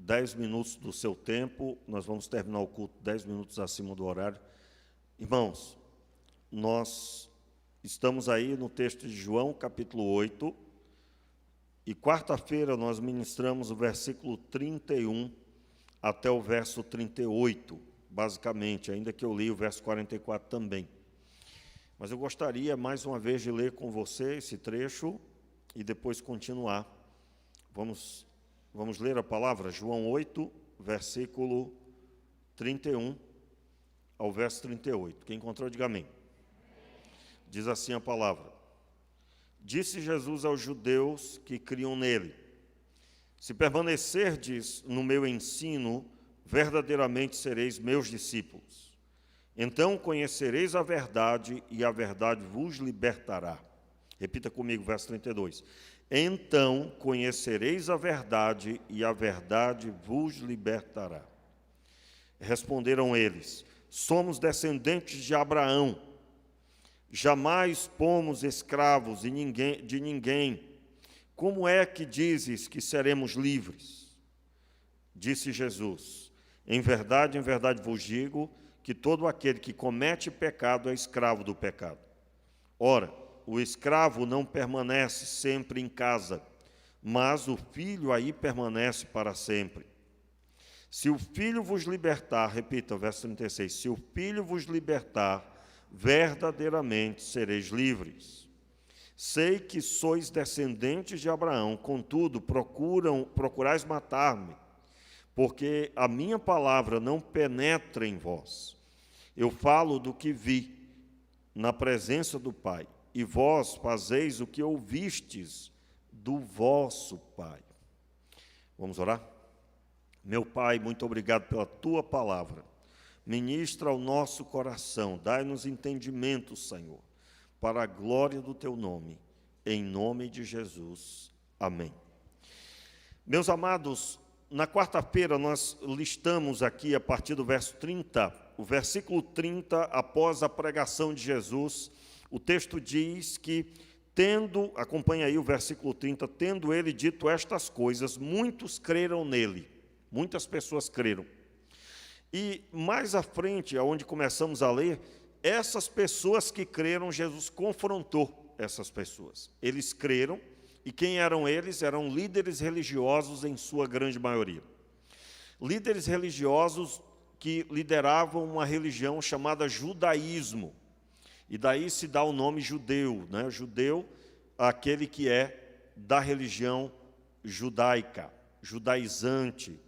10 minutos do seu tempo, nós vamos terminar o culto 10 minutos acima do horário. Irmãos, nós estamos aí no texto de João, capítulo 8, e quarta-feira nós ministramos o versículo 31 até o verso 38, basicamente, ainda que eu li o verso 44 também. Mas eu gostaria, mais uma vez, de ler com você esse trecho e depois continuar. Vamos ler a palavra, João 8, versículo 31 ao verso 38. Quem encontrou, diga amém. Diz assim a palavra: Disse Jesus aos judeus que criam nele: Se permanecerdes no meu ensino, verdadeiramente sereis meus discípulos. Então conhecereis a verdade, e a verdade vos libertará. Repita comigo, verso 32. Então conhecereis a verdade, e a verdade vos libertará. Responderam eles: Somos descendentes de Abraão. Jamais pomos escravos de ninguém. Como é que dizes que seremos livres? Disse Jesus: em verdade vos digo que todo aquele que comete pecado é escravo do pecado. Ora, o escravo não permanece sempre em casa, mas o filho aí permanece para sempre. Se o filho vos libertar, repita, verso 36, se o filho vos libertar, verdadeiramente sereis livres. Sei que sois descendentes de Abraão, contudo procurais matar-me, porque a minha palavra não penetra em vós. Eu falo do que vi na presença do Pai, e vós fazeis o que ouvistes do vosso pai. Vamos orar? Meu Pai, muito obrigado pela tua palavra. Ministra ao nosso coração, dai-nos entendimento, Senhor, para a glória do teu nome, em nome de Jesus. Amém. Meus amados, na quarta-feira nós listamos aqui, a partir do verso 30, o versículo 30, após a pregação de Jesus, o texto diz que, acompanha aí o versículo 30, tendo ele dito estas coisas, muitos creram nele, muitas pessoas creram. E mais à frente, aonde começamos a ler, essas pessoas que creram, Jesus confrontou essas pessoas. Eles creram, e quem eram eles? Eram líderes religiosos em sua grande maioria. Líderes religiosos que lideravam uma religião chamada judaísmo. E daí se dá o nome judeu, né? Judeu, aquele que é da religião judaica, judaizante.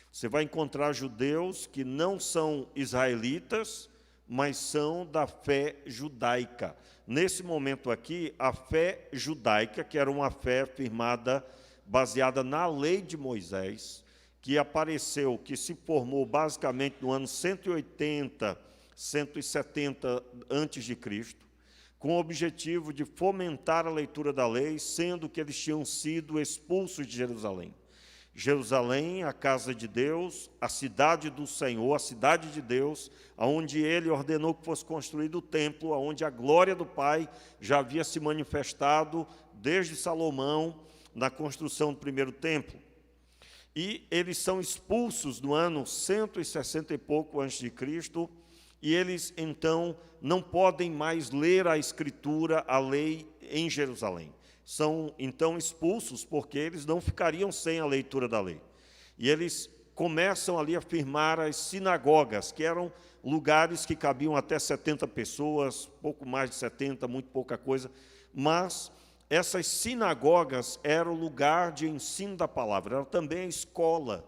Você vai encontrar judeus que não são israelitas, mas são da fé judaica. Nesse momento aqui, a fé judaica, que era uma fé firmada, baseada na lei de Moisés, que apareceu, que se formou basicamente no ano 180, 170 a.C., com o objetivo de fomentar a leitura da lei, sendo que eles tinham sido expulsos de Jerusalém. Jerusalém, a casa de Deus, a cidade do Senhor, a cidade de Deus, onde ele ordenou que fosse construído o templo, onde a glória do Pai já havia se manifestado desde Salomão na construção do primeiro templo. E eles são expulsos no ano 160 e pouco antes de Cristo, e eles então não podem mais ler a Escritura, a lei em Jerusalém. São então expulsos porque eles não ficariam sem a leitura da lei. E eles começam ali a firmar as sinagogas, que eram lugares que cabiam até 70 pessoas, pouco mais de 70, muito pouca coisa, mas essas sinagogas eram o lugar de ensino da palavra, era também a escola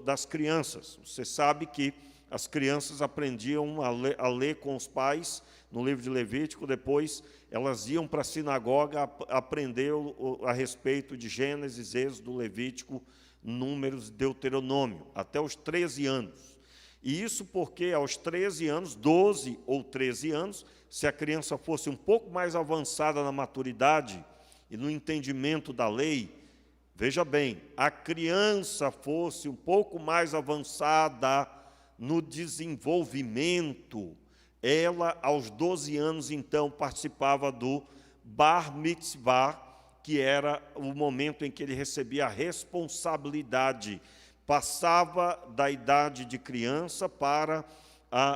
das crianças. Você sabe que as crianças aprendiam a ler com os pais no livro de Levítico, depois elas iam para a sinagoga aprender a respeito de Gênesis, Êxodo, Levítico, Números, Deuteronômio, até os 13 anos. E isso porque aos 13 anos, 12 ou 13 anos, se a criança fosse um pouco mais avançada na maturidade e no entendimento da lei, veja bem, a criança fosse um pouco mais avançada no desenvolvimento, ela, aos 12 anos, então, participava do Bar Mitzvah, que era o momento em que ele recebia a responsabilidade. Passava da idade de criança para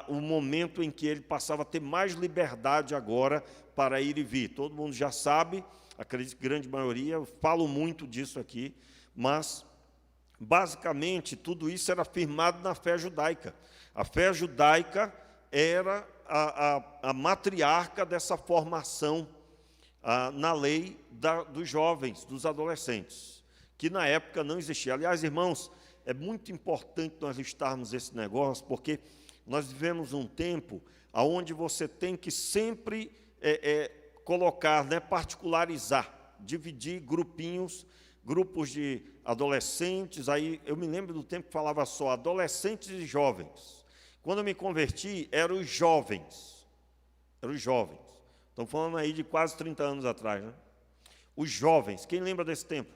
o momento em que ele passava a ter mais liberdade agora para ir e vir. Todo mundo já sabe, acredito que a grande maioria, eu falo muito disso aqui, mas, basicamente, tudo isso era firmado na fé judaica. A fé judaica era a matriarca dessa formação na lei dos jovens, dos adolescentes, que na época não existia. Aliás, irmãos, é muito importante nós listarmos esse negócio, porque nós vivemos um tempo onde você tem que sempre colocar, particularizar, dividir grupos de adolescentes. Aí eu me lembro do tempo que falava só adolescentes e jovens. Quando eu me converti, eram os jovens. Eram os jovens. Estamos falando aí de quase 30 anos atrás, né? Os jovens, quem lembra desse tempo?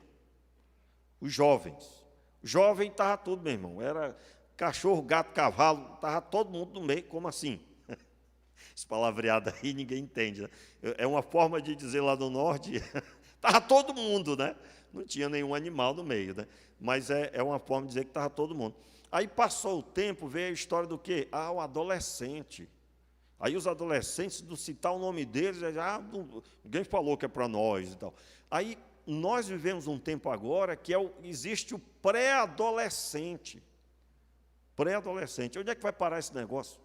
Os jovens. Jovem estava tudo, meu irmão. Era cachorro, gato, cavalo, estava todo mundo no meio. Como assim? Esse palavreado aí ninguém entende, né? É uma forma de dizer lá do norte, estava todo mundo, né? Não tinha nenhum animal no meio, né? Mas é uma forma de dizer que estava todo mundo. Aí passou o tempo, veio a história do quê? O adolescente. Aí os adolescentes, do citar o nome deles, ninguém falou que é para nós e tal. Aí nós vivemos um tempo agora que existe o pré-adolescente. Pré-adolescente. Onde é que vai parar esse negócio?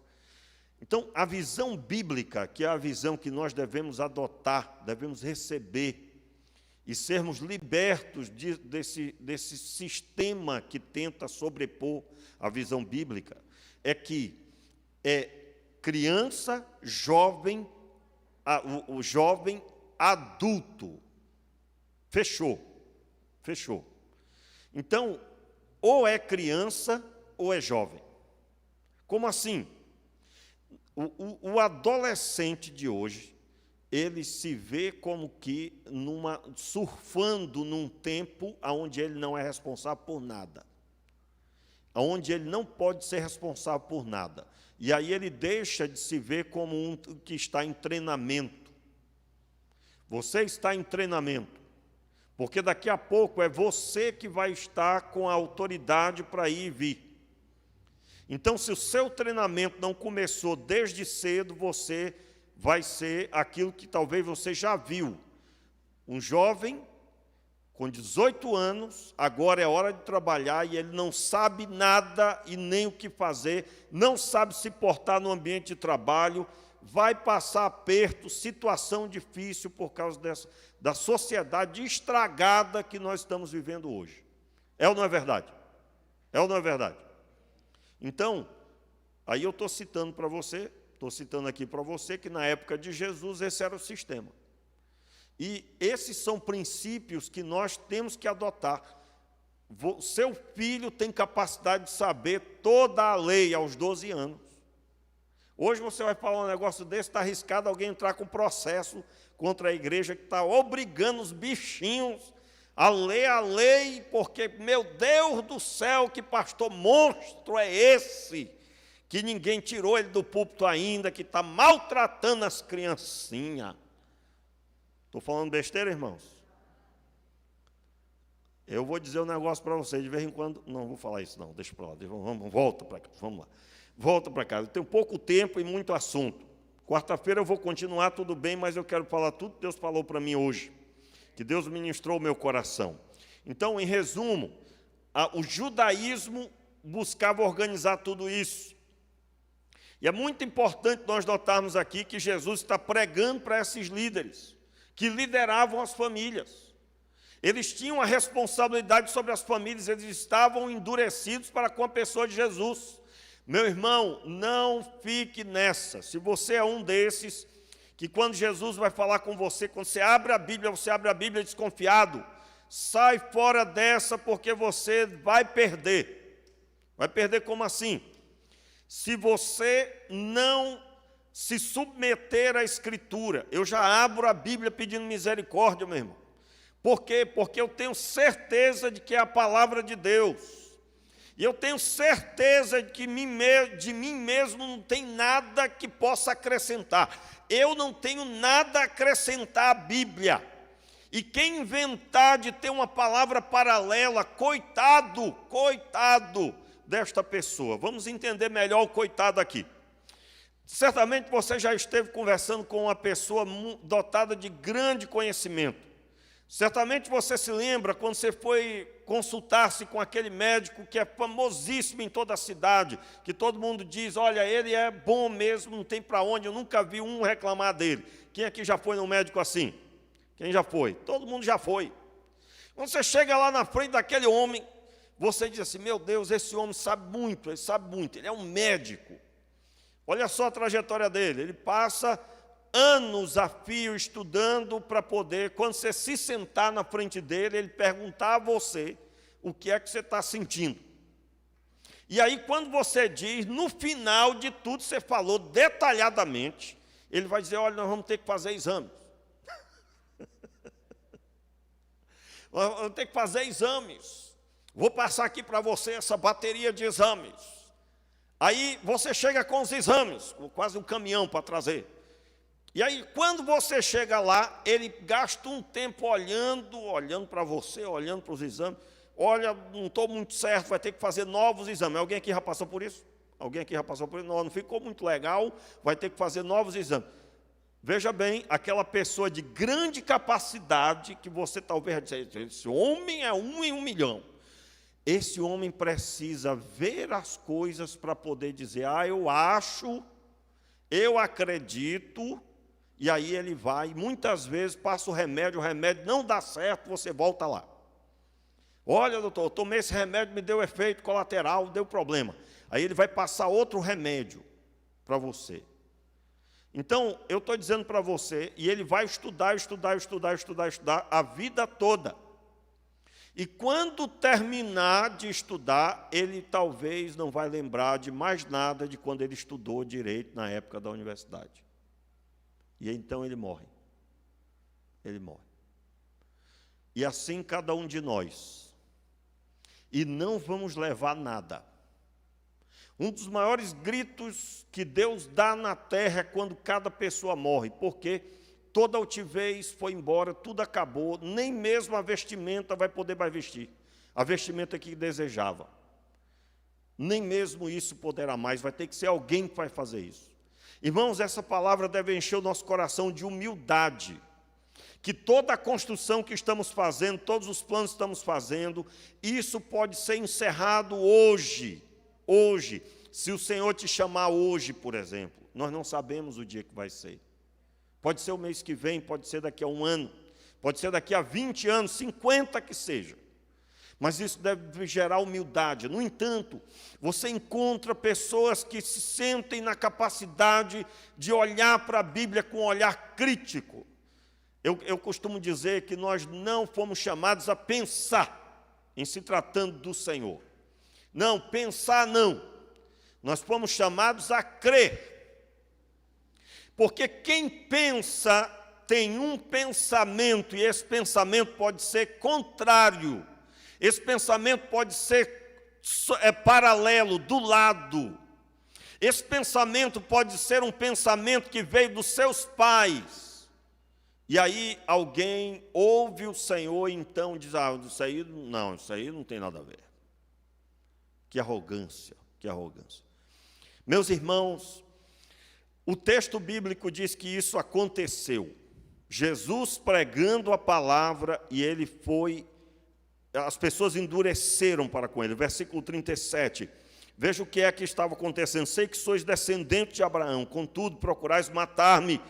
Então, a visão bíblica, que é a visão que nós devemos adotar, devemos receber, e sermos libertos desse sistema que tenta sobrepor a visão bíblica, é que criança, jovem, o jovem adulto. Fechou. Então, ou é criança ou é jovem. Como assim? O adolescente de hoje, ele se vê como que surfando num tempo onde ele não é responsável por nada. Onde ele não pode ser responsável por nada. E aí ele deixa de se ver como um que está em treinamento. Você está em treinamento, porque daqui a pouco é você que vai estar com a autoridade para ir e vir. Então, se o seu treinamento não começou desde cedo, você vai ser aquilo que talvez você já viu. Um jovem com 18 anos, agora é hora de trabalhar e ele não sabe nada e nem o que fazer, não sabe se portar no ambiente de trabalho, vai passar aperto, situação difícil por causa da sociedade estragada que nós estamos vivendo hoje. É ou não é verdade? É ou não é verdade? Então, aí eu estou citando aqui para você que na época de Jesus esse era o sistema. E esses são princípios que nós temos que adotar. Seu filho tem capacidade de saber toda a lei aos 12 anos. Hoje você vai falar um negócio desse, está arriscado alguém entrar com processo contra a igreja que está obrigando os bichinhos a ler a lei, porque, meu Deus do céu, que pastor monstro é esse, que ninguém tirou ele do púlpito ainda, que está maltratando as criancinhas. Estou falando besteira, irmãos? Eu vou dizer um negócio para vocês, de vez em quando... Não, vou falar isso não, deixa para lá, volta para cá, vamos lá. Volta para cá, eu tenho pouco tempo e muito assunto. Quarta-feira eu vou continuar, tudo bem, mas eu quero falar tudo que Deus falou para mim hoje, que Deus ministrou o meu coração. Então, em resumo, o judaísmo buscava organizar tudo isso. E é muito importante nós notarmos aqui que Jesus está pregando para esses líderes, que lideravam as famílias. Eles tinham a responsabilidade sobre as famílias, eles estavam endurecidos para com a pessoa de Jesus. Meu irmão, não fique nessa. Se você é um desses, que quando Jesus vai falar com você, quando você abre a Bíblia desconfiado, sai fora dessa, porque você vai perder. Vai perder como assim? Se você não se submeter à Escritura. Eu já abro a Bíblia pedindo misericórdia, meu irmão. Por quê? Porque eu tenho certeza de que é a palavra de Deus. E eu tenho certeza de que de mim mesmo não tem nada que possa acrescentar. Eu não tenho nada a acrescentar à Bíblia. E quem inventar de ter uma palavra paralela, coitado desta pessoa. Vamos entender melhor o coitado aqui. Certamente você já esteve conversando com uma pessoa dotada de grande conhecimento. Certamente você se lembra quando você foi consultar-se com aquele médico que é famosíssimo em toda a cidade, que todo mundo diz, olha, ele é bom mesmo, não tem para onde, eu nunca vi um reclamar dele. Quem aqui já foi num médico assim? Quem já foi? Todo mundo já foi. Quando você chega lá na frente daquele homem, você diz assim, meu Deus, esse homem sabe muito, ele é um médico. Olha só a trajetória dele, ele passa anos a fio estudando para poder, quando você se sentar na frente dele, ele perguntar a você o que é que você está sentindo. E aí, quando você diz, no final de tudo, você falou detalhadamente, ele vai dizer, olha, nós vamos ter que fazer exames. Nós vamos ter que fazer exames. Vou passar aqui para você essa bateria de exames. Aí você chega com os exames, quase um caminhão para trazer. E aí, quando você chega lá, ele gasta um tempo olhando para você, olhando para os exames. Olha, não estou muito certo, vai ter que fazer novos exames. Alguém aqui já passou por isso? Alguém aqui já passou por isso? Não ficou muito legal, vai ter que fazer novos exames. Veja bem, aquela pessoa de grande capacidade, que você talvez dizer, esse homem é 1 em 1 milhão. Esse homem precisa ver as coisas para poder dizer, eu acho, eu acredito, e aí ele vai, muitas vezes passa o remédio não dá certo, você volta lá. Olha, doutor, eu tomei esse remédio, me deu efeito colateral, deu problema. Aí ele vai passar outro remédio para você. Então, eu estou dizendo para você, e ele vai estudar a vida toda. E quando terminar de estudar, ele talvez não vai lembrar de mais nada de quando ele estudou direito na época da universidade. E então ele morre. Ele morre. E assim cada um de nós. E não vamos levar nada. Um dos maiores gritos que Deus dá na terra é quando cada pessoa morre, porque toda altivez foi embora, tudo acabou, nem mesmo a vestimenta vai poder mais vestir, a vestimenta que desejava. Nem mesmo isso poderá mais, vai ter que ser alguém que vai fazer isso. Irmãos, essa palavra deve encher o nosso coração de humildade, que toda a construção que estamos fazendo, todos os planos que estamos fazendo, isso pode ser encerrado hoje, se o Senhor te chamar hoje, por exemplo, nós não sabemos o dia que vai ser. Pode ser o mês que vem, pode ser daqui a 1 ano, pode ser daqui a 20 anos, 50 que seja. Mas isso deve gerar humildade. No entanto, você encontra pessoas que se sentem na capacidade de olhar para a Bíblia com um olhar crítico. Eu costumo dizer que nós não fomos chamados a pensar em se tratando do Senhor. Não, pensar não. Nós fomos chamados a crer. Porque quem pensa tem um pensamento, e esse pensamento pode ser contrário. Esse pensamento pode ser paralelo, do lado. Esse pensamento pode ser um pensamento que veio dos seus pais. E aí alguém ouve o Senhor e então diz, isso aí não tem nada a ver. Que arrogância, que arrogância. Meus irmãos, o texto bíblico diz que isso aconteceu. Jesus pregando a palavra e as pessoas endureceram para com ele. Versículo 37, veja o que é que estava acontecendo. Sei que sois descendente de Abraão, contudo procurais matar-me,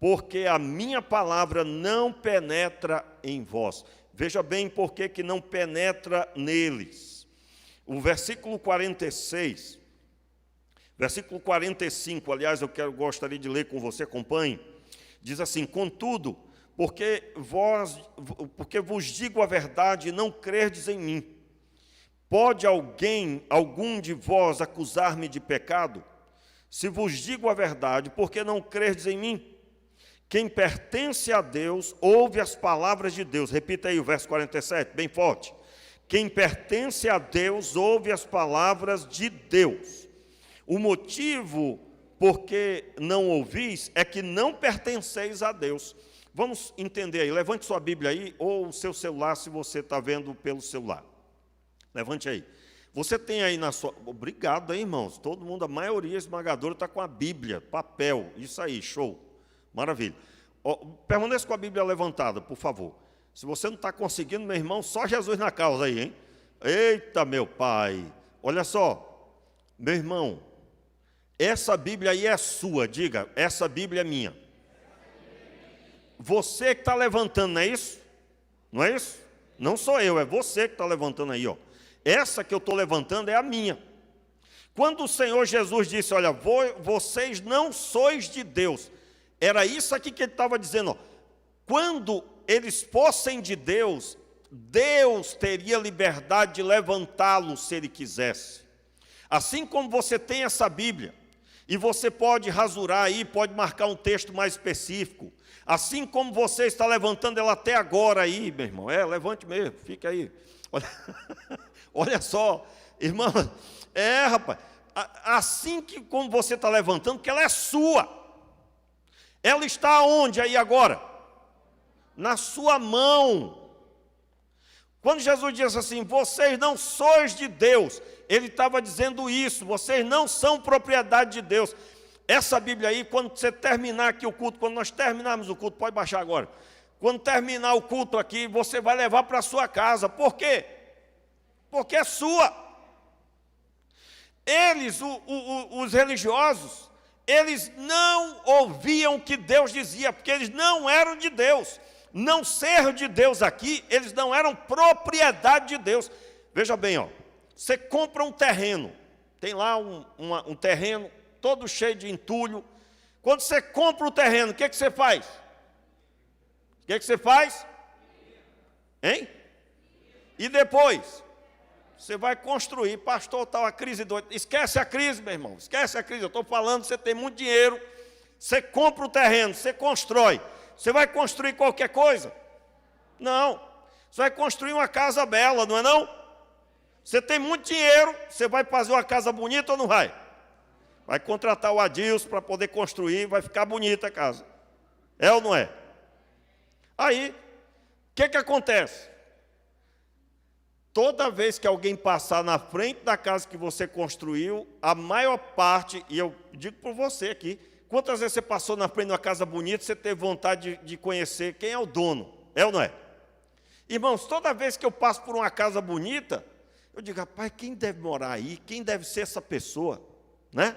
porque a minha palavra não penetra em vós. Veja bem por que não penetra neles. O versículo 46, versículo 45, aliás, gostaria de ler com você, acompanhe. Diz assim, contudo, porque vos digo a verdade e não crerdes em mim. Pode algum de vós acusar-me de pecado? Se vos digo a verdade, por que não crerdes em mim? Quem pertence a Deus, ouve as palavras de Deus. Repita aí o verso 47, bem forte. Quem pertence a Deus, ouve as palavras de Deus. O motivo por que não ouvis é que não pertenceis a Deus. Vamos entender aí. Levante sua Bíblia aí, ou o seu celular, se você está vendo pelo celular. Levante aí. Você tem aí na sua... Obrigado aí, irmãos. Todo mundo, a maioria esmagadora, está com a Bíblia, papel. Isso aí, show. Maravilha. Permaneça com a Bíblia levantada, por favor. Se você não está conseguindo, meu irmão, só Jesus na causa aí, hein? Eita, meu pai. Olha só, meu irmão, essa Bíblia aí é sua. Diga, essa Bíblia é minha. Você que está levantando, não é isso? Não é isso? Não sou eu, é você que está levantando aí, ó. Essa que eu estou levantando é a minha. Quando o Senhor Jesus disse, olha, vocês não sois de Deus, era isso aqui que ele estava dizendo, ó. Quando eles fossem de Deus, Deus teria liberdade de levantá-los se Ele quisesse. Assim como você tem essa Bíblia, e você pode rasurar aí, pode marcar um texto mais específico, assim como você está levantando ela até agora aí, meu irmão, levante mesmo, fica aí. Olha só, irmã, rapaz, assim que como você está levantando, que ela é sua, ela está onde aí agora? Na sua mão. Quando Jesus disse assim, vocês não sois de Deus, ele estava dizendo isso, vocês não são propriedade de Deus. Essa Bíblia aí, quando você terminar aqui o culto, quando nós terminarmos o culto, pode baixar agora, quando terminar o culto aqui, você vai levar para a sua casa. Por quê? Porque é sua. Eles, os religiosos, eles não ouviam o que Deus dizia, porque eles não eram de Deus. Não ser de Deus aqui, eles não eram propriedade de Deus. Veja bem, ó, você compra um terreno, tem lá um terreno todo cheio de entulho. Quando você compra o terreno, o que você faz? O que você faz? Hein? E depois? Você vai construir, pastor, está uma crise doida. Esquece a crise, meu irmão, esquece a crise. Eu estou falando, você tem muito dinheiro, você compra o terreno, você constrói. Você vai construir qualquer coisa? Não. Você vai construir uma casa bela, não é não? Você tem muito dinheiro, você vai fazer uma casa bonita ou não vai? Vai contratar o Adilson para poder construir, vai ficar bonita a casa. É ou não é? Aí, o que acontece? Toda vez que alguém passar na frente da casa que você construiu, a maior parte, e eu digo por você aqui, quantas vezes você passou na frente de uma casa bonita, você teve vontade de conhecer quem é o dono? É ou não é? Irmãos, toda vez que eu passo por uma casa bonita, eu digo, rapaz, quem deve morar aí? Quem deve ser essa pessoa? Né?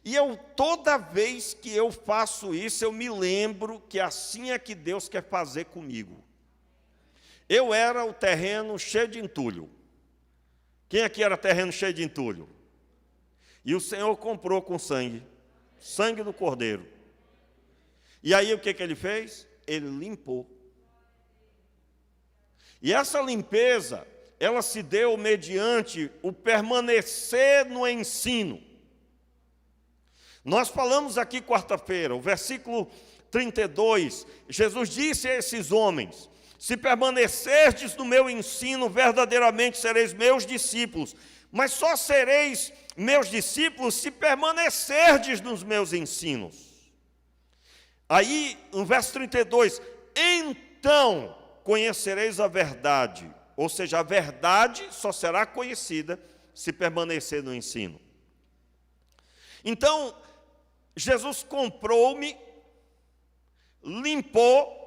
E toda vez que eu faço isso, eu me lembro que assim é que Deus quer fazer comigo. Eu era o terreno cheio de entulho. Quem aqui era terreno cheio de entulho? E o Senhor comprou com sangue do cordeiro. E aí o que ele fez? Ele limpou. E essa limpeza, ela se deu mediante o permanecer no ensino. Nós falamos aqui quarta-feira, o versículo 32, Jesus disse a esses homens, se permanecerdes no meu ensino, verdadeiramente sereis meus discípulos, mas só sereis meus discípulos se permanecerdes nos meus ensinos. Aí, no verso 32, então conhecereis a verdade, ou seja, a verdade só será conhecida se permanecer no ensino. Então, Jesus comprou-me, limpou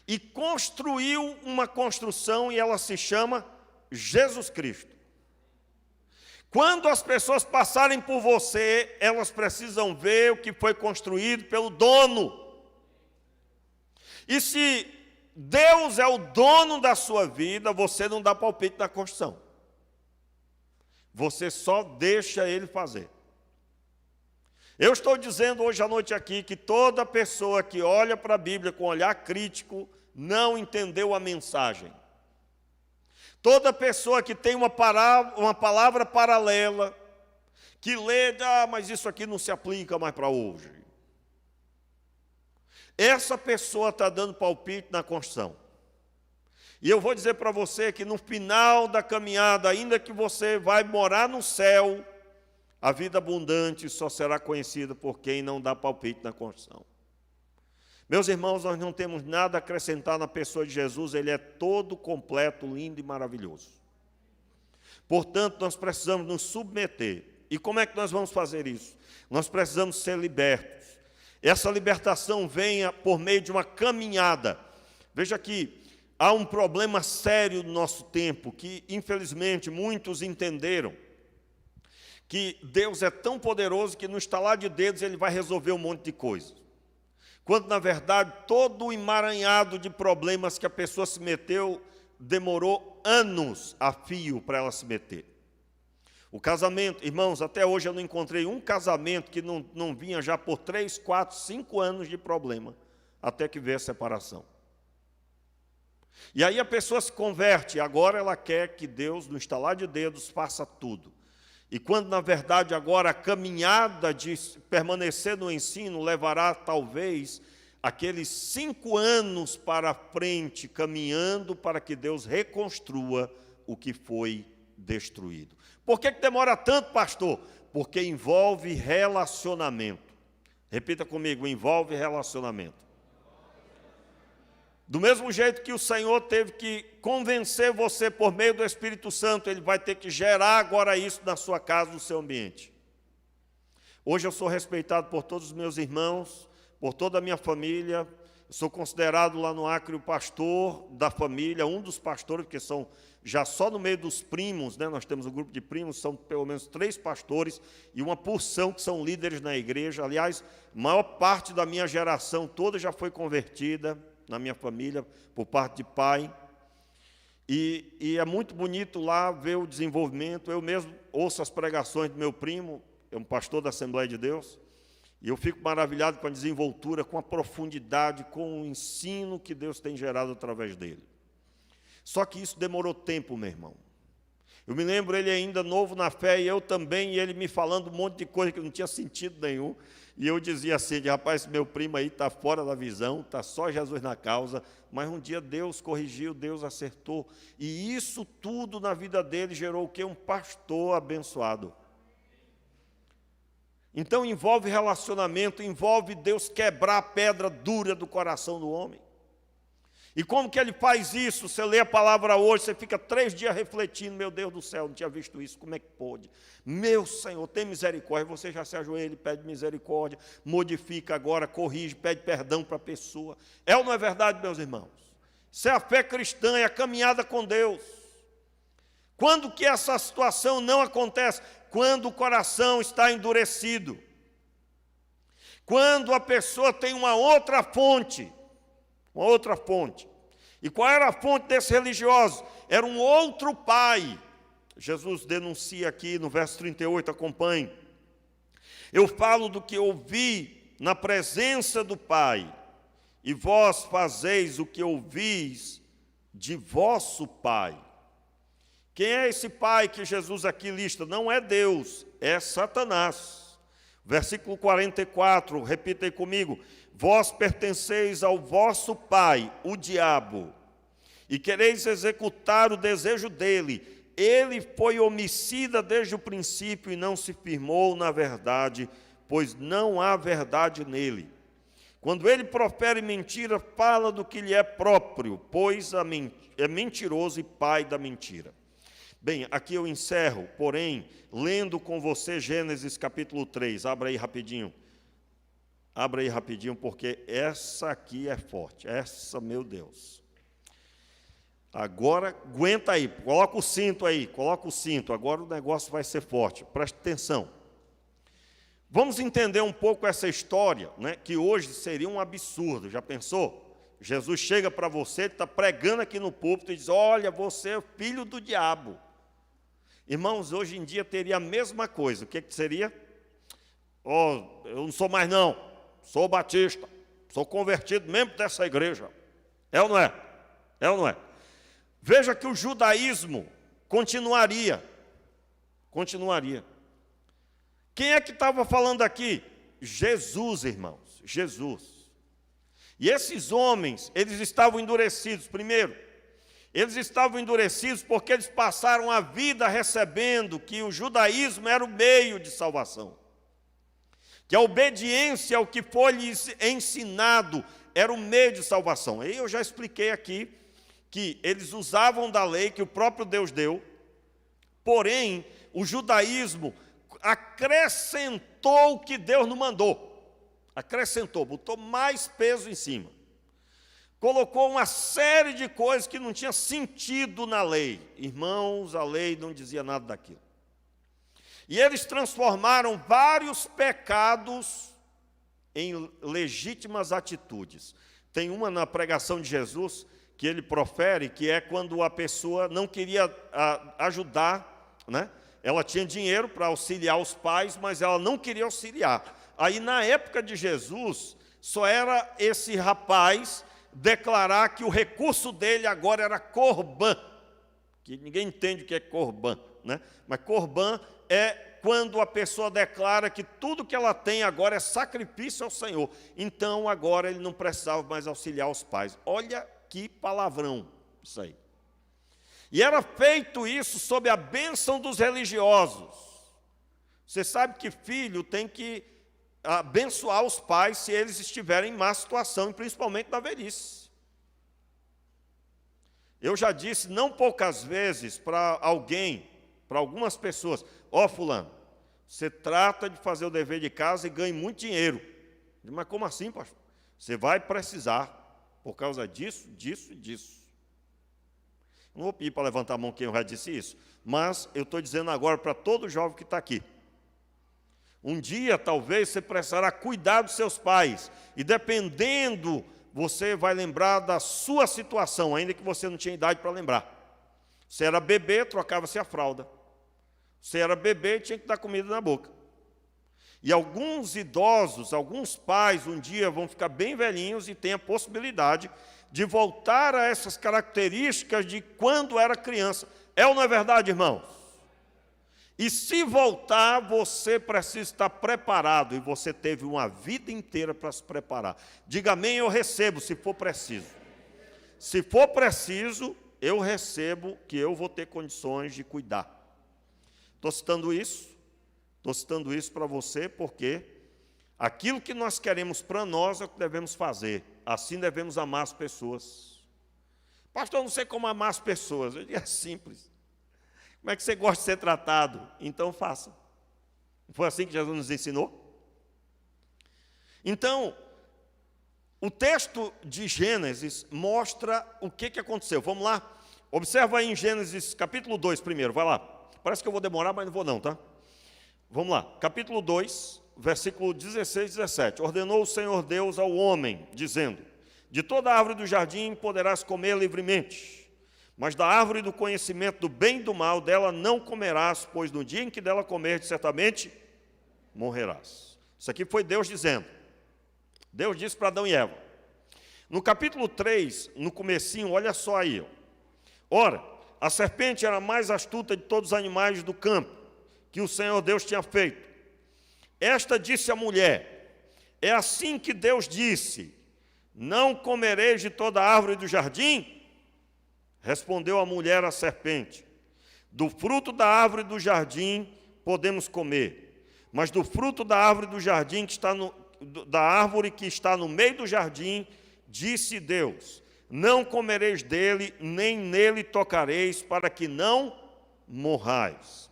e construiu uma construção e ela se chama Jesus Cristo. Quando as pessoas passarem por você, elas precisam ver o que foi construído pelo dono. E se Deus é o dono da sua vida, você não dá palpite na construção. Você só deixa Ele fazer. Eu estou dizendo hoje à noite aqui que toda pessoa que olha para a Bíblia com olhar crítico não entendeu a mensagem. Toda pessoa que tem uma palavra paralela, que lê, mas isso aqui não se aplica mais para hoje. Essa pessoa está dando palpite na construção. E eu vou dizer para você que no final da caminhada, ainda que você vai morar no céu, a vida abundante só será conhecida por quem não dá palpite na construção. Meus irmãos, nós não temos nada a acrescentar na pessoa de Jesus, ele é todo completo, lindo e maravilhoso. Portanto, nós precisamos nos submeter. E como é que nós vamos fazer isso? Nós precisamos ser libertos. Essa libertação venha por meio de uma caminhada. Veja que há um problema sério no nosso tempo, que infelizmente muitos entenderam, que Deus é tão poderoso que no estalar de dedos ele vai resolver um monte de coisas. Quando, na verdade, todo o emaranhado de problemas que a pessoa se meteu, demorou anos a fio para ela se meter. O casamento, irmãos, até hoje eu não encontrei um casamento que não vinha já por 3, 4, 5 anos de problema, até que veio a separação. E aí a pessoa se converte, agora ela quer que Deus, no estalar de dedos, faça tudo. E quando, na verdade, agora a caminhada de permanecer no ensino levará, talvez, aqueles 5 anos para frente, caminhando para que Deus reconstrua o que foi destruído. Por que demora tanto, pastor? Porque envolve relacionamento. Repita comigo, envolve relacionamento. Do mesmo jeito que o Senhor teve que convencer você por meio do Espírito Santo, Ele vai ter que gerar agora isso na sua casa, no seu ambiente. Hoje eu sou respeitado por todos os meus irmãos, por toda a minha família. Eu sou considerado lá no Acre o pastor da família, um dos pastores, porque são já só no meio dos primos, né? Nós temos um grupo de primos, são pelo menos 3 pastores e uma porção que são líderes na igreja. Aliás, a maior parte da minha geração toda já foi convertida na minha família, por parte de pai, e é muito bonito lá ver o desenvolvimento. Eu mesmo ouço as pregações do meu primo, é um pastor da Assembleia de Deus, e eu fico maravilhado com a desenvoltura, com a profundidade, com o ensino que Deus tem gerado através dele. Só que isso demorou tempo, meu irmão. Eu me lembro ele ainda novo na fé, e eu também, e ele me falando um monte de coisa que não tinha sentido nenhum. E eu dizia assim, rapaz, esse meu primo aí está fora da visão, está só Jesus na causa. Mas um dia Deus corrigiu, Deus acertou. E isso tudo na vida dele gerou o quê? Um pastor abençoado. Então envolve relacionamento, envolve Deus quebrar a pedra dura do coração do homem. E como que ele faz isso? Você lê a palavra hoje, você fica 3 dias refletindo, meu Deus do céu, não tinha visto isso, como é que pôde? Meu Senhor, tem misericórdia, você já se ajoelha e pede misericórdia, modifica agora, corrige, pede perdão para a pessoa. É ou não é verdade, meus irmãos? Isso é a fé cristã, é a caminhada com Deus. Quando que essa situação não acontece? Quando o coração está endurecido. Quando a pessoa tem uma outra fonte. Uma outra fonte. E qual era a fonte desse religioso? Era um outro pai. Jesus denuncia aqui no verso 38, acompanhe. Eu falo do que ouvi na presença do Pai, e vós fazeis o que ouvis de vosso pai. Quem é esse pai que Jesus aqui lista? Não é Deus, é Satanás. Versículo 44, repita aí comigo. Vós pertenceis ao vosso pai, o diabo, e quereis executar o desejo dele. Ele foi homicida desde o princípio e não se firmou na verdade, pois não há verdade nele. Quando ele profere mentira, fala do que lhe é próprio, pois é mentiroso e pai da mentira. Bem, aqui eu encerro, porém, lendo com você Gênesis capítulo 3. Abra aí rapidinho. Abra aí rapidinho, porque essa aqui é forte. Essa, meu Deus. Agora, aguenta aí, coloca o cinto aí, coloca o cinto. Agora o negócio vai ser forte. Preste atenção. Vamos entender um pouco essa história, né, que hoje seria um absurdo. Já pensou? Jesus chega para você, ele está pregando aqui no púlpito e diz, olha, você é filho do diabo. Irmãos, hoje em dia teria a mesma coisa. O que seria? Oh, eu não sou mais não. Sou batista, sou convertido membro dessa igreja. É ou não é? É ou não é? Veja que o judaísmo continuaria. Continuaria. Quem é que estava falando aqui? Jesus, irmãos, Jesus. E esses homens, eles estavam endurecidos. Primeiro, eles estavam endurecidos porque eles passaram a vida recebendo que o judaísmo era o meio de salvação. Que a obediência ao que foi lhes ensinado era o meio de salvação. Aí eu já expliquei aqui que eles usavam da lei que o próprio Deus deu, porém, o judaísmo acrescentou o que Deus não mandou. Acrescentou, botou mais peso em cima. Colocou uma série de coisas que não tinha sentido na lei. Irmãos, a lei não dizia nada daquilo. E eles transformaram vários pecados em legítimas atitudes. Tem uma na pregação de Jesus que ele profere, que é quando a pessoa não queria ajudar, né? Ela tinha dinheiro para auxiliar os pais, mas ela não queria auxiliar. Aí, na época de Jesus, só era esse rapaz declarar que o recurso dele agora era corbã, que ninguém entende o que é corbã, né? Mas corbã é quando a pessoa declara que tudo que ela tem agora é sacrifício ao Senhor. Então, agora ele não precisava mais auxiliar os pais. Olha que palavrão isso aí. E era feito isso sob a bênção dos religiosos. Você sabe que filho tem que abençoar os pais se eles estiverem em má situação, e principalmente na velhice. Eu já disse não poucas vezes para alguém, para algumas pessoas, fulano, você trata de fazer o dever de casa e ganha muito dinheiro. Mas como assim, pastor? Você vai precisar, por causa disso, disso e disso. Não vou pedir para levantar a mão quem já disse isso, mas eu estou dizendo agora para todo jovem que está aqui. Um dia, talvez, você precisará cuidar dos seus pais, e dependendo, você vai lembrar da sua situação, ainda que você não tinha idade para lembrar. Você era bebê, trocava-se a fralda. Você era bebê, tinha que dar comida na boca. E alguns idosos, alguns pais, um dia vão ficar bem velhinhos e têm a possibilidade de voltar a essas características de quando era criança. É ou não é verdade, irmãos? E se voltar, você precisa estar preparado, e você teve uma vida inteira para se preparar. Diga amém, eu recebo, se for preciso. Se for preciso, eu recebo, que eu vou ter condições de cuidar. Estou citando isso para você, porque aquilo que nós queremos para nós é o que devemos fazer. Assim devemos amar as pessoas. Pastor, eu não sei como amar as pessoas. Eu digo, é simples. Como é que você gosta de ser tratado? Então faça. Não foi assim que Jesus nos ensinou? Então, o texto de Gênesis mostra o que aconteceu. Vamos lá? Observa aí em Gênesis capítulo 2 primeiro, vai lá. Parece que eu vou demorar, mas não vou não, tá? Vamos lá, capítulo 2, versículo 16 e 17. Ordenou o Senhor Deus ao homem, dizendo: de toda árvore do jardim poderás comer livremente, mas da árvore do conhecimento do bem e do mal, dela não comerás, pois no dia em que dela comerdes, certamente morrerás. Isso aqui foi Deus dizendo. Deus disse para Adão e Eva. No capítulo 3, no comecinho, olha só aí. Ora, a serpente era a mais astuta de todos os animais do campo que o Senhor Deus tinha feito. Esta disse à mulher: é assim que Deus disse, não comereis de toda árvore do jardim? Respondeu a mulher à serpente: do fruto da árvore do jardim podemos comer, mas do fruto da árvore do jardim da árvore que está no meio do jardim, disse Deus: não comereis dele, nem nele tocareis, para que não morrais.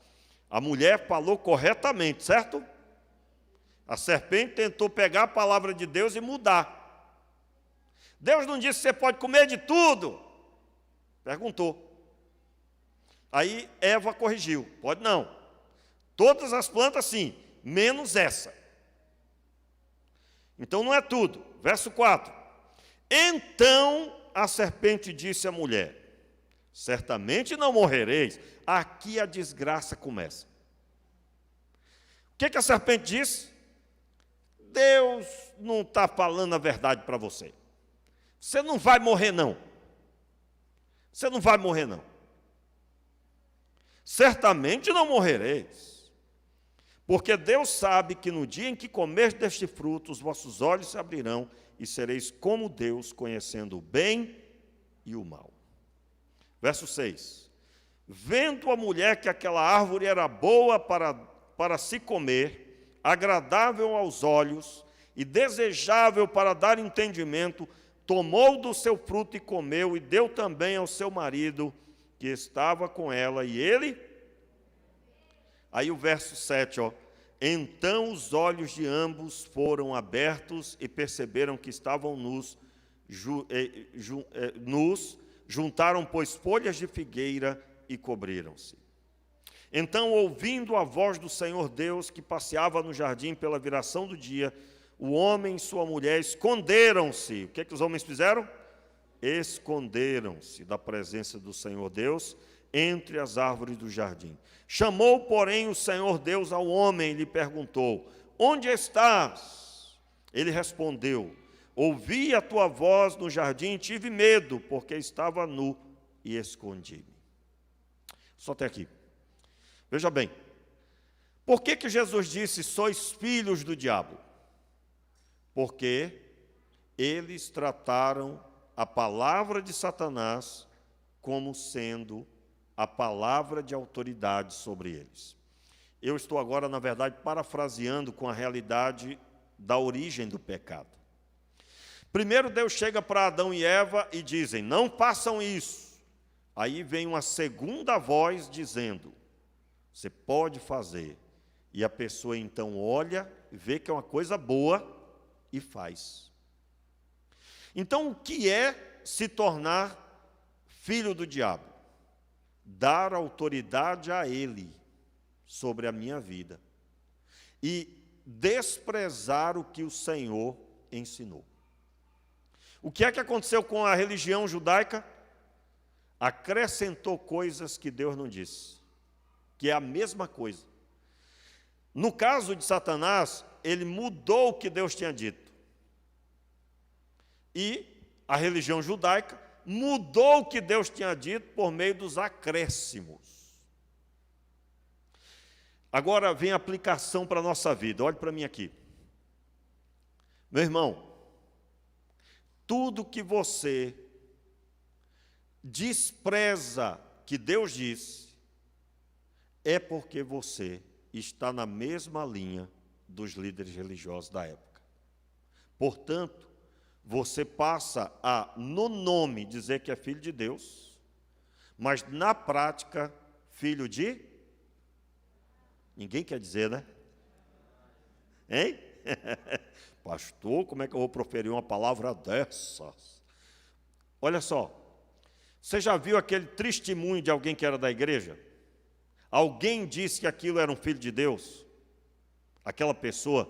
A mulher falou corretamente, certo? A serpente tentou pegar a palavra de Deus e mudar. Deus não disse que você pode comer de tudo. Perguntou. Aí Eva corrigiu. Pode não. Todas as plantas sim, menos essa. Então não é tudo. Verso 4. Então a serpente disse à mulher: certamente não morrereis. Aqui a desgraça começa. O que a serpente disse? Deus não está falando a verdade para você. Você não vai morrer, não. Você não vai morrer, não. Certamente não morrereis. Porque Deus sabe que no dia em que comerdes deste fruto, os vossos olhos se abrirão e sereis como Deus, conhecendo o bem e o mal. Verso 6. Vendo a mulher que aquela árvore era boa para se comer, agradável aos olhos e desejável para dar entendimento, tomou do seu fruto e comeu, e deu também ao seu marido, que estava com ela, e ele... Aí o verso 7, então os olhos de ambos foram abertos e perceberam que estavam nus, juntaram, pois, folhas de figueira e cobriram-se. Então, ouvindo a voz do Senhor Deus, que passeava no jardim pela viração do dia, o homem e sua mulher esconderam-se. O que é que os homens fizeram? Esconderam-se da presença do Senhor Deus entre as árvores do jardim. Chamou, porém, o Senhor Deus ao homem e lhe perguntou: onde estás? Ele respondeu: ouvi a tua voz no jardim e tive medo, porque estava nu e escondi-me. Só até aqui. Veja bem, por que Jesus disse: sois filhos do diabo? Porque eles trataram a palavra de Satanás como sendo a palavra de autoridade sobre eles. Eu estou agora, na verdade, parafraseando com a realidade da origem do pecado. Primeiro Deus chega para Adão e Eva e dizem: não façam isso. Aí vem uma segunda voz dizendo: você pode fazer. E a pessoa então olha, vê que é uma coisa boa e faz. Então, o que é se tornar filho do diabo? Dar autoridade a ele sobre a minha vida e desprezar o que o Senhor ensinou. O que é que aconteceu com a religião judaica? Acrescentou coisas que Deus não disse, que é a mesma coisa. No caso de Satanás, ele mudou o que Deus tinha dito. E a religião judaica mudou o que Deus tinha dito por meio dos acréscimos. Agora vem a aplicação para a nossa vida. Olhe para mim aqui. Meu irmão, tudo que você despreza que Deus disse, é porque você está na mesma linha dos líderes religiosos da época. Portanto, você passa a, no nome, dizer que é filho de Deus, mas na prática, filho de... Ninguém quer dizer, né? Hein? Pastor, como é que eu vou proferir uma palavra dessas? Olha só, você já viu aquele testemunho de alguém que era da igreja? Alguém disse que aquilo era um filho de Deus? Aquela pessoa?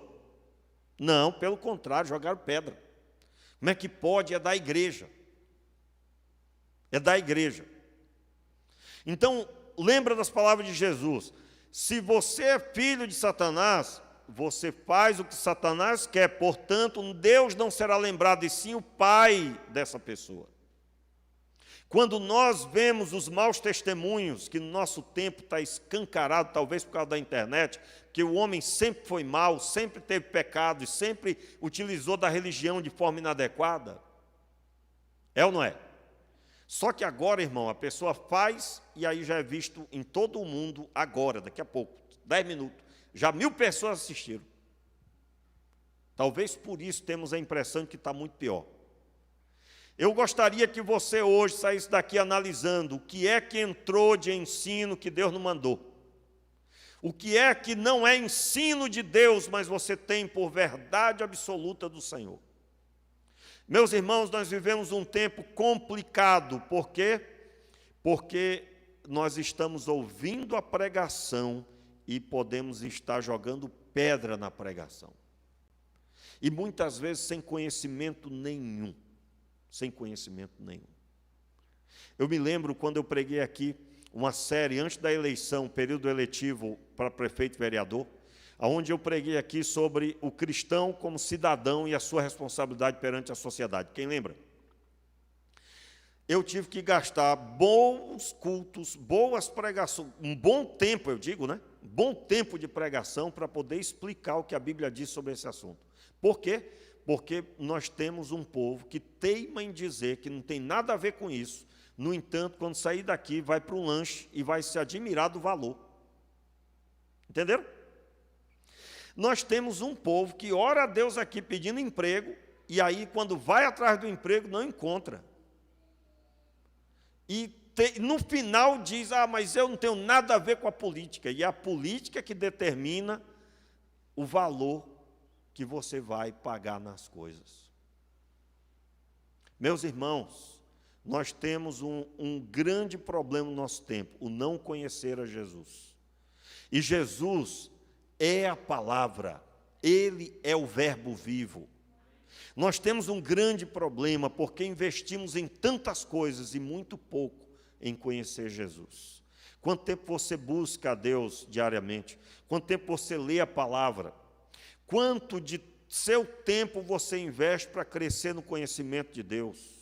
Não, pelo contrário, jogaram pedra. Como é que pode? É da igreja. É da igreja. Então, lembra das palavras de Jesus. Se você é filho de Satanás, você faz o que Satanás quer. Portanto, Deus não será lembrado, e sim o pai dessa pessoa. Quando nós vemos os maus testemunhos, que no nosso tempo está escancarado, talvez por causa da internet, que o homem sempre foi mau, sempre teve pecado e sempre utilizou da religião de forma inadequada. É ou não é? Só que agora, irmão, a pessoa faz e aí já é visto em todo o mundo agora, daqui a pouco, 10 minutos. Já 1000 pessoas assistiram. Talvez por isso temos a impressão que está muito pior. Eu gostaria que você hoje saísse daqui analisando o que é que entrou de ensino que Deus não mandou. O que é que não é ensino de Deus, mas você tem por verdade absoluta do Senhor. Meus irmãos, nós vivemos um tempo complicado. Por quê? Porque nós estamos ouvindo a pregação e podemos estar jogando pedra na pregação. E muitas vezes sem conhecimento nenhum. Sem conhecimento nenhum. Eu me lembro quando eu preguei aqui uma série antes da eleição, período eletivo para prefeito e vereador, onde eu preguei aqui sobre o cristão como cidadão e a sua responsabilidade perante a sociedade. Quem lembra? Eu tive que gastar bons cultos, boas pregações, um bom tempo, eu digo, né? Um bom tempo de pregação para poder explicar o que a Bíblia diz sobre esse assunto. Por quê? Porque nós temos um povo que teima em dizer que não tem nada a ver com isso. No entanto, quando sair daqui, vai para um lanche e vai se admirar do valor. Entenderam? Nós temos um povo que ora a Deus aqui pedindo emprego, e aí quando vai atrás do emprego não encontra. E no final diz, mas eu não tenho nada a ver com a política. E é a política que determina o valor que você vai pagar nas coisas. Meus irmãos, nós temos um grande problema no nosso tempo, o não conhecer a Jesus. E Jesus é a palavra, Ele é o verbo vivo. Nós temos um grande problema porque investimos em tantas coisas e muito pouco em conhecer Jesus. Quanto tempo você busca a Deus diariamente? Quanto tempo você lê a palavra? Quanto de seu tempo você investe para crescer no conhecimento de Deus?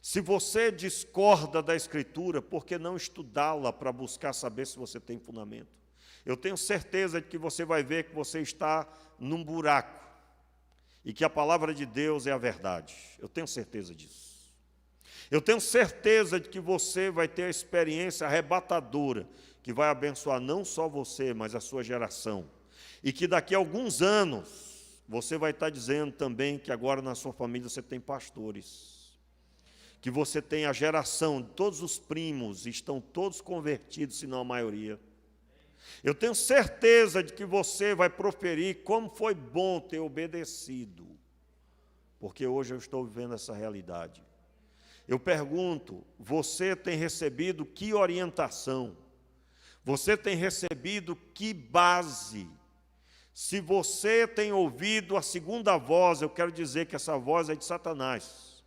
Se você discorda da Escritura, por que não estudá-la para buscar saber se você tem fundamento? Eu tenho certeza de que você vai ver que você está num buraco e que a palavra de Deus é a verdade. Eu tenho certeza disso. Eu tenho certeza de que você vai ter a experiência arrebatadora que vai abençoar não só você, mas a sua geração. E que daqui a alguns anos você vai estar dizendo também que agora na sua família você tem pastores. Que você tem a geração, todos os primos estão todos convertidos, se não a maioria. Eu tenho certeza de que você vai proferir como foi bom ter obedecido, porque hoje eu estou vivendo essa realidade. Eu pergunto, você tem recebido que orientação? Você tem recebido que base? Se você tem ouvido a segunda voz, eu quero dizer que essa voz é de Satanás.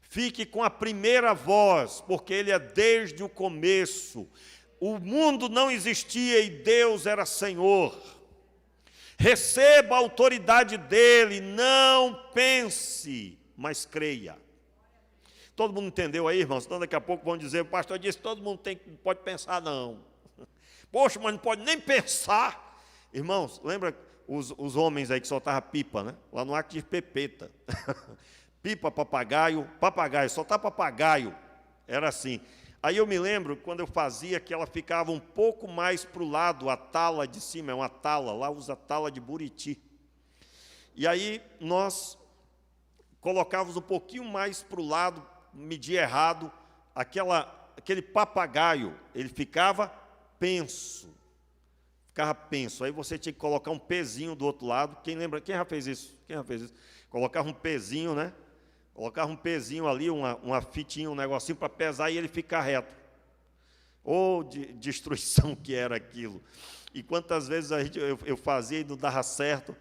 Fique com a primeira voz, porque ele é desde o começo. O mundo não existia e Deus era Senhor. Receba a autoridade dele, não pense, mas creia. Todo mundo entendeu aí, irmãos? Então daqui a pouco vão dizer, o pastor disse que todo mundo não pode pensar, não. Poxa, mas não pode nem pensar. Irmãos, lembra os homens aí que soltavam pipa, né? Lá no Acre de Pepeta. Pipa, papagaio, soltar papagaio, era assim. Aí eu me lembro, quando eu fazia, que ela ficava um pouco mais para o lado, a tala de cima, é uma tala, lá usa tala de buriti. E aí nós colocávamos um pouquinho mais para o lado, media errado, aquele papagaio, ele ficava penso. Aí você tinha que colocar um pezinho do outro lado. Quem lembra? Quem já fez isso? Colocava um pezinho, né? Colocava um pezinho ali, uma fitinha, um negocinho para pesar e ele ficar reto. Ou de destruição que era aquilo. E quantas vezes eu fazia e não dava certo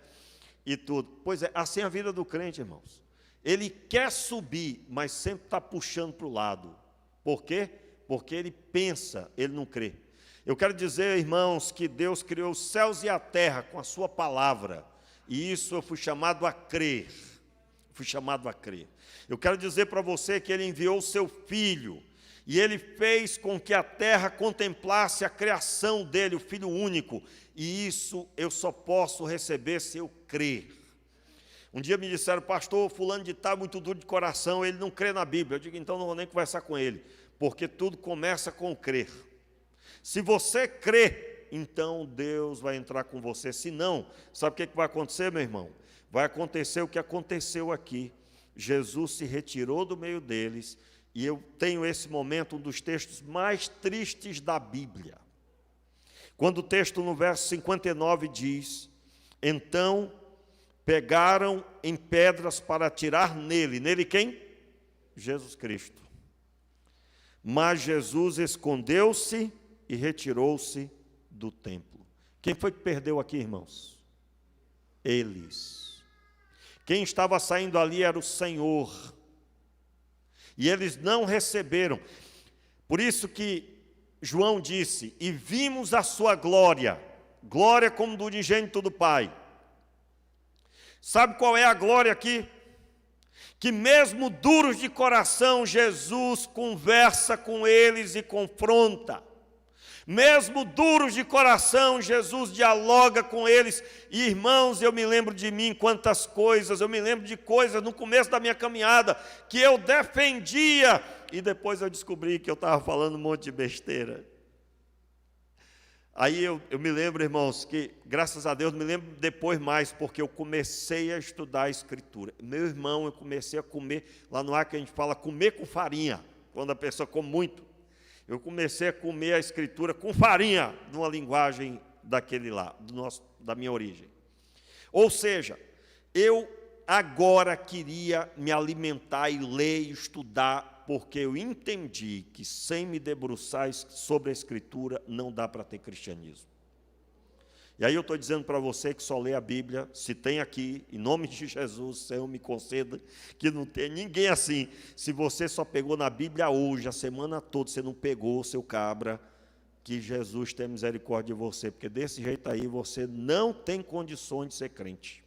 e tudo. Pois é, assim é a vida do crente, irmãos. Ele quer subir, mas sempre está puxando para o lado. Por quê? Porque ele pensa, ele não crê. Eu quero dizer, irmãos, que Deus criou os céus e a terra com a sua palavra. E isso eu fui chamado a crer. Eu quero dizer para você que Ele enviou o seu Filho, e Ele fez com que a terra contemplasse a criação dEle, o Filho único, e isso eu só posso receber se eu crer. Um dia me disseram, pastor, fulano de tal, muito duro de coração, ele não crê na Bíblia. Eu digo, então não vou nem conversar com ele, porque tudo começa com crer. Se você crê, então Deus vai entrar com você. Se não, sabe o que vai acontecer, meu irmão? Vai acontecer o que aconteceu aqui. Jesus se retirou do meio deles, e eu tenho esse momento, um dos textos mais tristes da Bíblia. Quando o texto no verso 59 diz, então pegaram em pedras para atirar nele quem? Jesus Cristo. Mas Jesus escondeu-se e retirou-se do templo. Quem foi que perdeu aqui, irmãos? Eles. Quem estava saindo ali era o Senhor. E eles não receberam. Por isso que João disse, e vimos a sua glória, glória como do unigênito do Pai. Sabe qual é a glória aqui? Que mesmo duros de coração, Jesus conversa com eles e confronta. Mesmo duros de coração, Jesus dialoga com eles. E, irmãos, eu me lembro de mim quantas coisas, eu me lembro de coisas no começo da minha caminhada que eu defendia, e depois eu descobri que eu estava falando um monte de besteira. Aí eu me lembro, irmãos, que graças a Deus, me lembro depois mais, porque eu comecei a estudar a Escritura. Meu irmão, eu comecei a comer, lá no Acre a gente fala comer com farinha, quando a pessoa come muito. Eu comecei a comer a Escritura com farinha, numa linguagem daquele lá, da minha origem. Ou seja, eu agora queria me alimentar e ler e estudar, porque eu entendi que sem me debruçar sobre a Escritura não dá para ter cristianismo. E aí eu estou dizendo para você que só lê a Bíblia, se tem aqui, em nome de Jesus, Senhor me conceda, que não tem ninguém assim. Se você só pegou na Bíblia hoje, a semana toda, você não pegou, seu cabra, que Jesus tenha misericórdia de você, porque desse jeito aí você não tem condições de ser crente.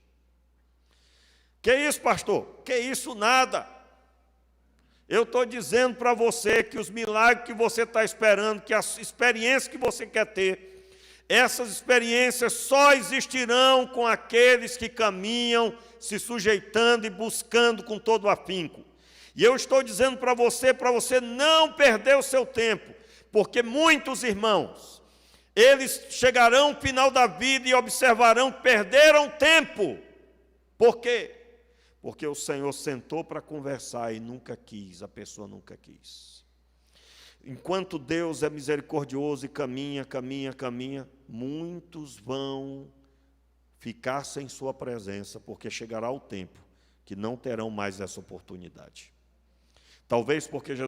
Que isso, pastor? Que isso nada. Eu estou dizendo para você que os milagres que você está esperando, que as experiências que você quer ter, essas experiências só existirão com aqueles que caminham se sujeitando e buscando com todo o afinco. E eu estou dizendo para você não perder o seu tempo, porque muitos irmãos, eles chegarão ao final da vida e observarão que perderam tempo. Por quê? Porque o Senhor sentou para conversar e nunca quis, a pessoa nunca quis. Enquanto Deus é misericordioso e caminha, muitos vão ficar sem sua presença, porque chegará o tempo que não terão mais essa oportunidade. Talvez porque